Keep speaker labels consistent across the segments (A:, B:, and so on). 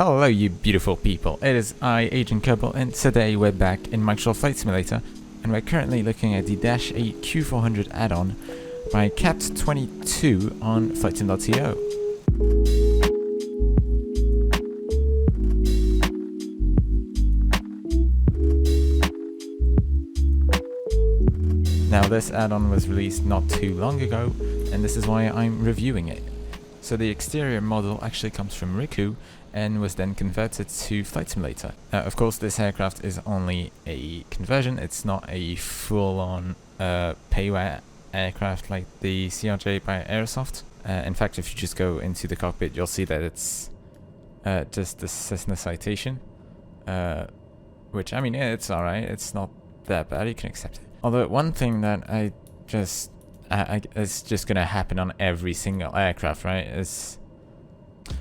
A: Hello you beautiful people, it is I, Agent Kerbal, and today we're back in Microsoft Flight Simulator, and we're currently looking at the Dash-8 Q400 Addon by Cat22 on Flightsim.to. Now this add-on was released not too long ago, and this is why I'm reviewing it. So the exterior model actually comes from Riku and was then converted to Flight Simulator. Of course, this aircraft is only a conversion, it's not a full-on payware aircraft like the CRJ by Aerosoft. In fact, if you just go into the cockpit, you'll see that it's just the Cessna Citation, which, I mean, yeah, it's alright, it's not that bad, you can accept it. Although one thing that it's just gonna happen on every single aircraft, right?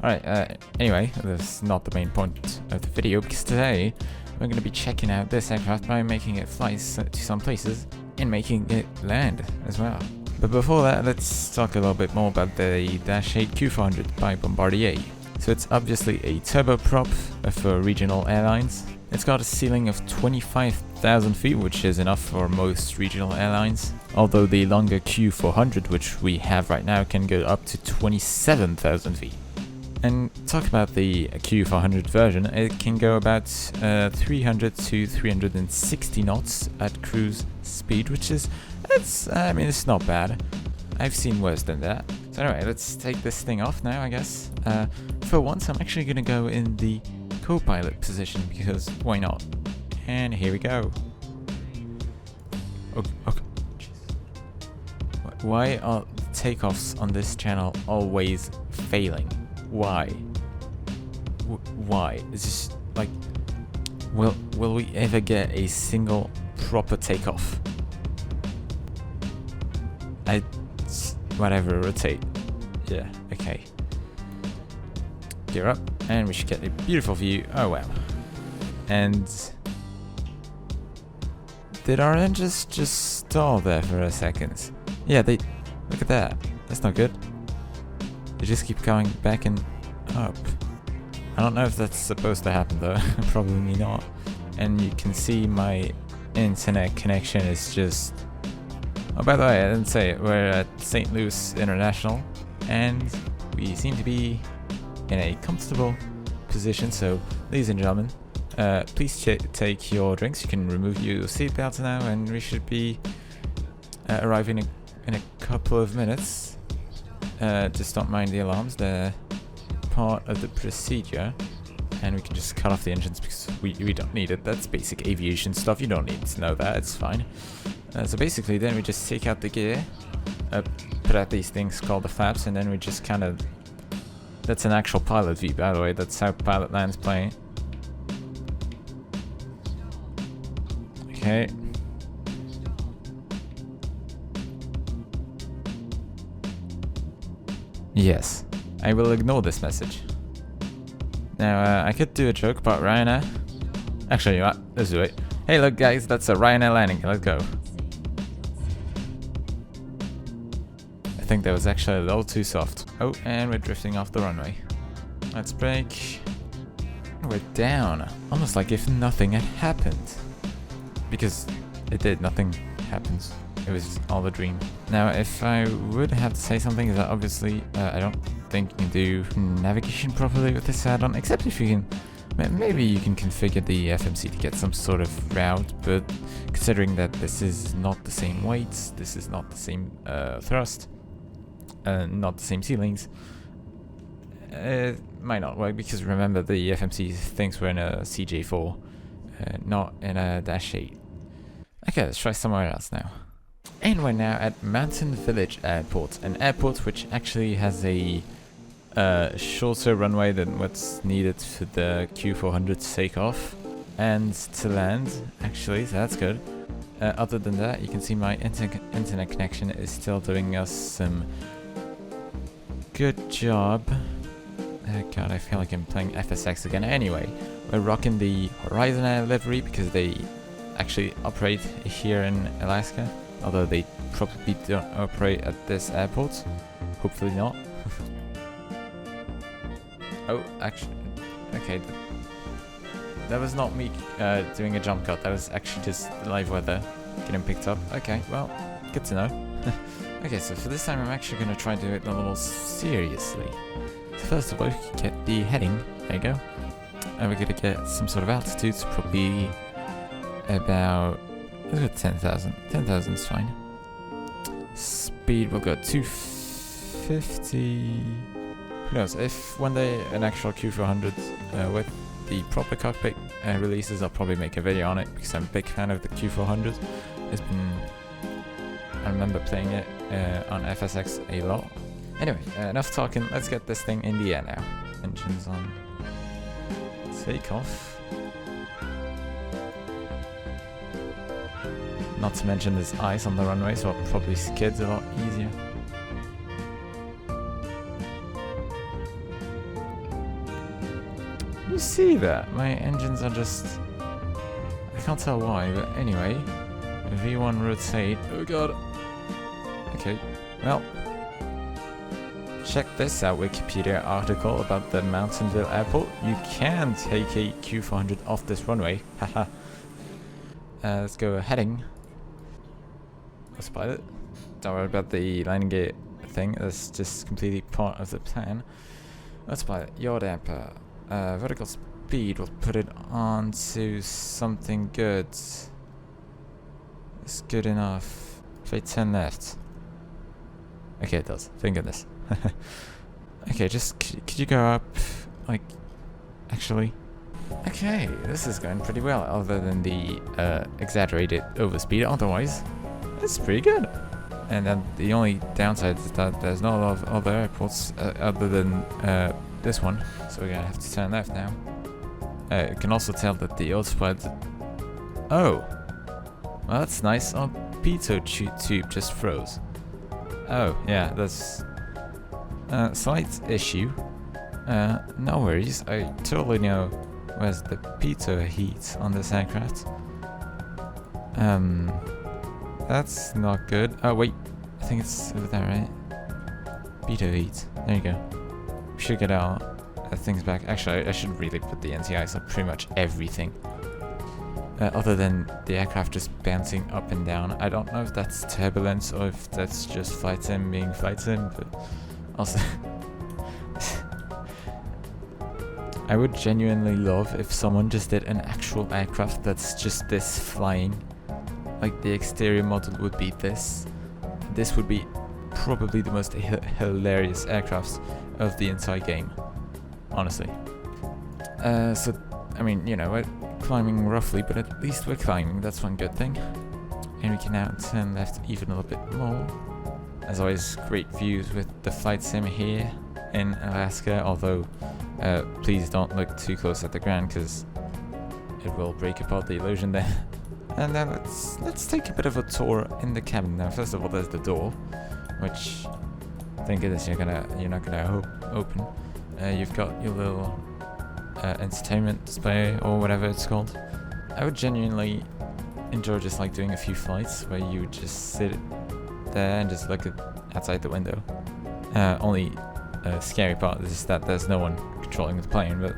A: Alright, anyway, that's not the main point of the video, because today we're gonna be checking out this aircraft by making it fly to some places and making it land as well. But before that, let's talk a little bit more about the Dash-8 Q400 by Bombardier. So it's obviously a turboprop for regional airlines. It's got a ceiling of 25,000 feet, which is enough for most regional airlines. Although the longer Q400, which we have right now, can go up to 27,000 feet. And talk about the Q400 version, it can go about 300 to 360 knots at cruise speed, which is, it's not bad. I've seen worse than that. So anyway, let's take this thing off now, I guess. For once, I'm actually gonna go in the co-pilot position, because why not? And here we go. Okay. Jeez. Why are takeoffs on this channel always failing? Why? Why? It's just like, will we ever get a single proper takeoff? Whatever, rotate. Yeah, okay. Gear up, and we should get a beautiful view. Oh wow. And did our engines just stall there for a second? Yeah, look at that. That's not good. They just keep going back and up. I don't know if that's supposed to happen though. Probably not. And you can see my internet connection is just... Oh, by the way, I didn't say it. We're at St. Louis International, and we seem to be in a comfortable position. So, ladies and gentlemen, please take your drinks. You can remove your seatbelts now, and we should be arriving in a couple of minutes. Just don't mind the alarms, they're part of the procedure, and we can just cut off the engines because we don't need it. That's basic aviation stuff, you don't need to know that, it's fine. So basically then we just take out the gear, put out these things called the flaps, and then we just kind of... That's an actual pilot view, by the way, that's how pilot lands plane. Okay. Yes, I will ignore this message. Now, I could do a joke about Ryanair. Actually, you know what? Let's do it. Hey, look, guys, that's a Ryanair landing. Let's go. I think that was actually a little too soft. Oh, and we're drifting off the runway. Let's brake. We're down. Almost like if nothing had happened. Because it did. Nothing happens. It was all a dream. Now, if I would have to say something, is that obviously I don't think you can do navigation properly with this add-on, except if you can, maybe you can configure the FMC to get some sort of route, but considering that this is not the same weights, this is not the same thrust, not the same ceilings, it might not work, because remember the FMC thinks we're in a CJ4, not in a Dash-8. Okay, let's try somewhere else now. And we're now at Mountain Village Airport, an airport which actually has a shorter runway than what's needed for the Q400 to take off and to land, actually, so that's good. Other than that, you can see my internet connection is still doing us some good job. God, I feel like I'm playing FSX again. Anyway, we're rocking the Horizon Air livery because they actually operate here in Alaska. Although they probably don't operate at this airport. Hopefully not. Oh, actually, Okay, that was not me doing a jump cut. That was actually just live weather getting picked up. Okay, well, good to know. Okay, so for this time I'm actually going to try to do it a little seriously. So first of all, we can get the heading. There you go. And we're going to get some sort of altitude, so probably about 10,000. 10,000 is fine. Speed, we'll go 250. Who knows, if one day an actual Q400 with the proper cockpit releases, I'll probably make a video on it, because I'm a big fan of the Q400. I remember playing it on FSX a lot. Anyway, enough talking, let's get this thing in the air now. Engines on. Take off. Not to mention there's ice on the runway, so I'll probably skid a lot easier. You see that? My engines are just... I can't tell why, but anyway. V1 rotate. Oh god. Okay, well. Check this out, Wikipedia article about the Mountainville Airport. You can take a Q400 off this runway. Haha. Let's go heading. Let's pilot. Don't worry about the landing gear thing. That's just completely part of the plan. Let's pilot. Yaw damper. Vertical speed. We'll put it on to something good. It's good enough. Play 10 left. Okay, it does. Thank goodness. Okay, just could you go up, like, actually? Okay, this is going pretty well, other than the exaggerated overspeed. Otherwise, it's pretty good. And then the only downside is that there's not a lot of other airports other than this one, so we're gonna have to turn left now. You can also tell that the autopilot. Oh, well, that's nice. Our pitot tube just froze. Oh, yeah, that's. Slight issue. No worries. I totally know where's the pitot heat on this aircraft. That's not good. Oh wait, I think it's over there, right? Pitot heat. There you go. We should get our things back. Actually, I should really put the NTIs on pretty much everything. Other than the aircraft just bouncing up and down. I don't know if that's turbulence or if that's just flight sim being flight sim, but also I would genuinely love if someone just did an actual aircraft that's just this flying. Like the exterior model would be this. This would be probably the most hilarious aircraft of the entire game. Honestly. So, I mean, you know, we're climbing roughly, but at least we're climbing. That's one good thing. And we can now turn left even a little bit more. As always, great views with the flight sim here in Alaska, although please don't look too close at the ground because it will break apart the illusion there. And then let's take a bit of a tour in the cabin now. First of all, there's the door, which thank goodness you're not gonna open. You've got your little entertainment display or whatever it's called. I would genuinely enjoy just like doing a few flights where you would just sit there and just look outside the window. Only scary part is that there's no one controlling the plane, but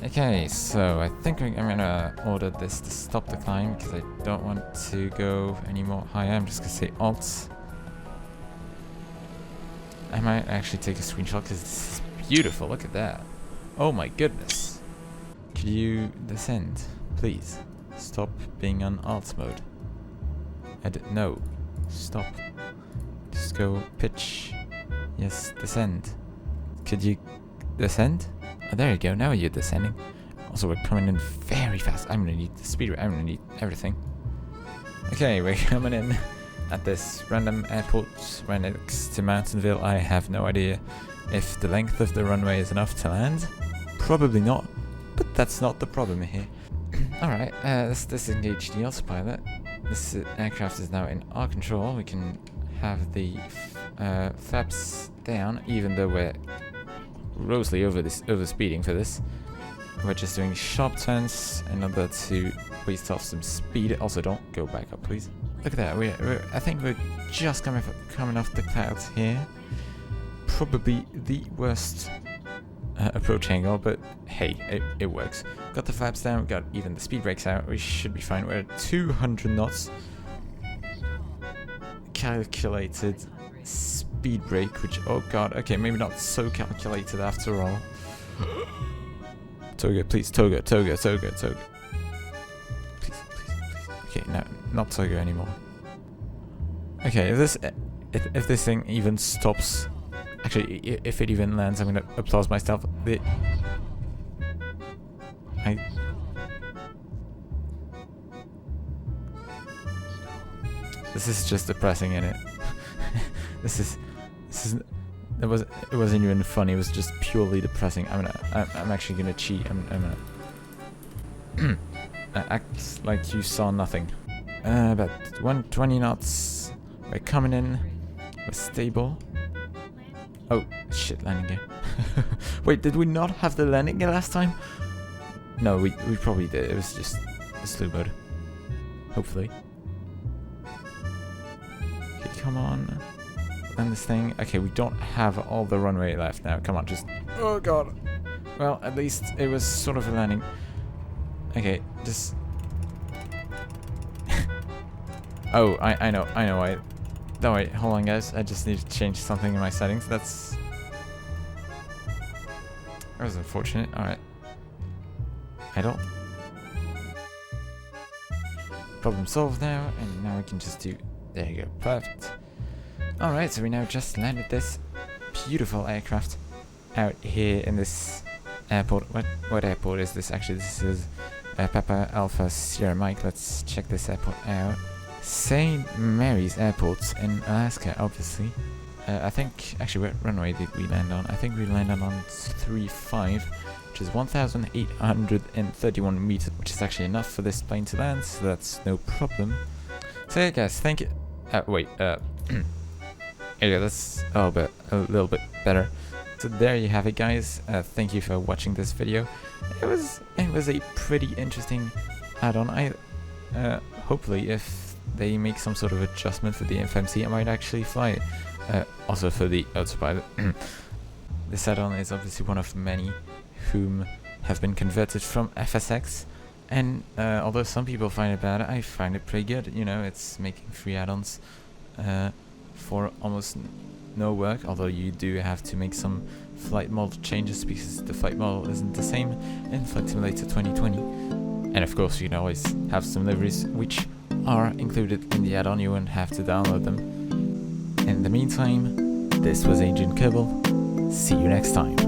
A: okay, so I think I'm gonna order this to stop the climb because I don't want to go any more higher. I'm just gonna say Alt. I might actually take a screenshot because this is beautiful. Look at that. Oh my goodness. Could you descend, please? Stop being on Alt mode. No. Stop. Just go pitch. Yes, descend. Could you descend? Oh, there you go. Now you're descending. Also, we're coming in very fast. I'm gonna need the speed. I'm gonna need everything. Okay, we're coming in at this random airport right next to Mountainville. I have no idea if the length of the runway is enough to land. Probably not, but that's not the problem here. Alright, let's disengage the autopilot. This aircraft is now in our control. We can have the flaps down, even though we're grossly overspeeding for this. We're just doing sharp turns in order to waste off some speed. Also, don't go back up, please. Look at that. I think we're just coming off the clouds here. Probably the worst approach angle, but hey, it works. Got the flaps down, got even the speed brakes out, we should be fine. We're at 200 knots. Calculated speed brake, which, oh god, okay, maybe not so calculated after all. Toga, please, Toga. Please. Okay, no, not Toga anymore. Okay, if this thing even stops, actually, if it even lands, I'm gonna applaud myself. This is just depressing, innit? It wasn't even funny. It was just purely depressing. I'm actually gonna cheat. I'm gonna act like you saw nothing. About 120 knots. We're coming in. We're stable. Oh shit! Landing gear. Wait, did we not have the landing gear last time? No, we probably did. It was just the slew mode. Hopefully. Okay, come on. Land this thing. Okay, we don't have all the runway left now. Come on, just... Oh god. Well, at least it was sort of a landing. Okay, just... Oh, I know. Don't wait, hold on guys. I just need to change something in my settings. That was unfortunate. Alright. Idle. Problem solved now, and now we can just do... There you go, perfect. Alright, so we now just landed this beautiful aircraft out here in this airport. What airport is this actually? This is Papa Alpha Sierra Mike. Let's check this airport out. St. Mary's Airport in Alaska, obviously. I think, actually, what runway did we land on? I think we landed on 35, which is 1,831 meters, which is actually enough for this plane to land, so that's no problem. So yeah guys, thank you. Wait, yeah, that's a little bit better. So there you have it guys. Thank you for watching this video. It was a pretty interesting add-on. Hopefully if they make some sort of adjustment for the FMC, I might actually fly it. Also for the autopilot. This add-on is obviously one of many whom have been converted from FSX, and although some people find it bad, I find it pretty good. You know, it's making free add-ons for almost no work, although you do have to make some flight model changes because the flight model isn't the same in Flight Simulator 2020. And of course you can always have some liveries which are included in the add-on. You won't have to download them. In the meantime, this was Agent Kerbal. See you next time.